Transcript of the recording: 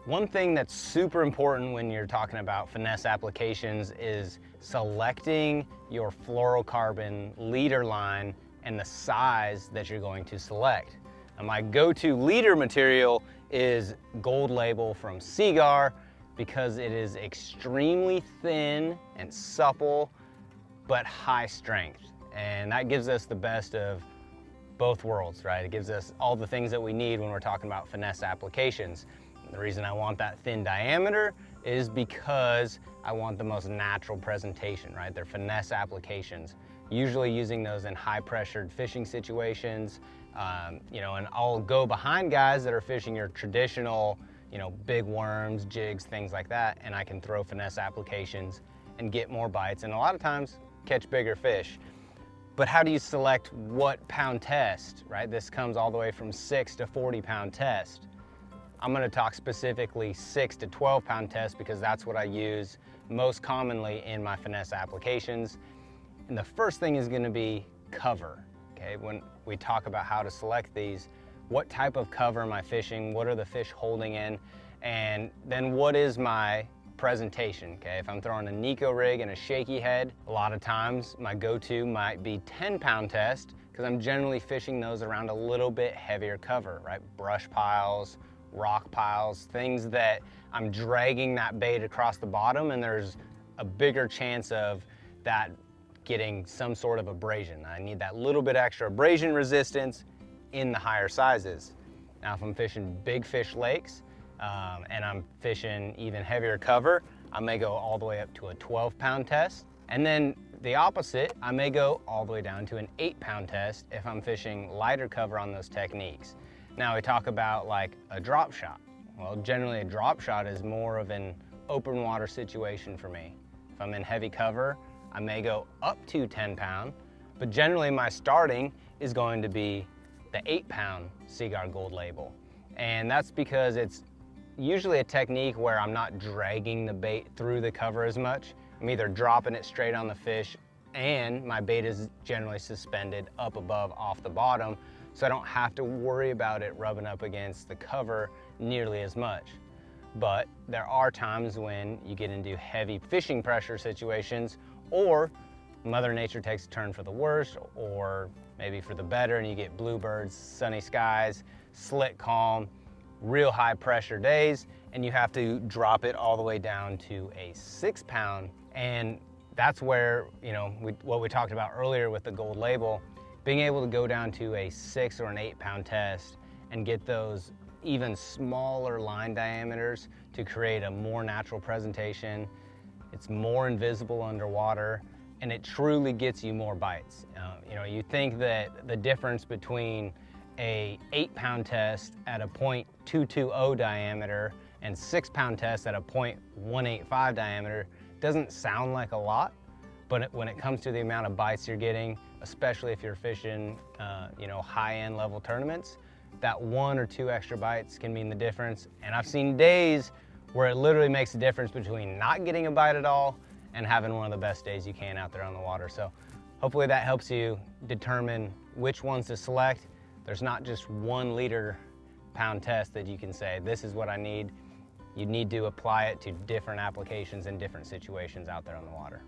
One thing that's super important when you're talking about finesse applications is selecting your fluorocarbon leader line and the size that you're going to select. And my go-to leader material is Gold Label from Seaguar because it is extremely thin and supple, but high strength. And that gives us the best of both worlds, right? It gives us all the things that we need when we're talking about finesse applications. The reason I want that thin diameter is because I want the most natural presentation, right? They're finesse applications, usually using those in high pressured fishing situations, you know, and I'll go behind guys that are fishing your traditional, you know, big worms, jigs, things like that, and I can throw finesse applications and get more bites, and a lot of times catch bigger fish. But how do you select what pound test, right? This comes all the way from 6 to 40 pound test. I'm gonna talk specifically 6 to 12 pound test because that's what I use most commonly in my finesse applications. And the first thing is gonna be cover, okay? When we talk about how to select these, what type of cover am I fishing? What are the fish holding in? And then what is my presentation, okay? If I'm throwing a Nico rig and a shaky head, a lot of times my go-to might be 10 pound test because I'm generally fishing those around a little bit heavier cover, right? Brush piles, rock piles, things that I'm dragging that bait across the bottom and there's a bigger chance of that getting some sort of abrasion. I need that little bit extra abrasion resistance in the higher sizes. Now if I'm fishing big fish lakes and I'm fishing even heavier cover, I may go all the way up to a 12 pound test. And then the opposite, I may go all the way down to an 8 pound test if I'm fishing lighter cover on those techniques. Now we talk about like a drop shot. Well, generally a drop shot is more of an open water situation for me. If I'm in heavy cover, I may go up to 10 pound, but generally my starting is going to be the 8 pound Seaguar Gold Label. And that's because it's usually a technique where I'm not dragging the bait through the cover as much. I'm either dropping it straight on the fish and my bait is generally suspended up above off the bottom, so I don't have to worry about it rubbing up against the cover nearly as much. But there are times when you get into heavy fishing pressure situations, or Mother Nature takes a turn for the worse, or maybe for the better, and you get bluebirds, sunny skies, slick calm, real high pressure days, and you have to drop it all the way down to a 6 pound. And that's where, you know, what we talked about earlier with the Gold Label, being able to go down to a 6 or an 8 pound test and get those even smaller line diameters to create a more natural presentation. It's more invisible underwater and it truly gets you more bites. You know, you think that the difference between a 8 pound test at a 0.220 diameter and 6 pound test at a 0.185 diameter doesn't sound like a lot, but when it comes to the amount of bites you're getting, especially if you're fishing, you know, high-end level tournaments, that 1 or 2 extra bites can mean the difference. And I've seen days where it literally makes a difference between not getting a bite at all and having one of the best days you can out there on the water. So hopefully that helps you determine which ones to select. There's not just one leader pound test that you can say, this is what I need. You need to apply it to different applications and different situations out there on the water.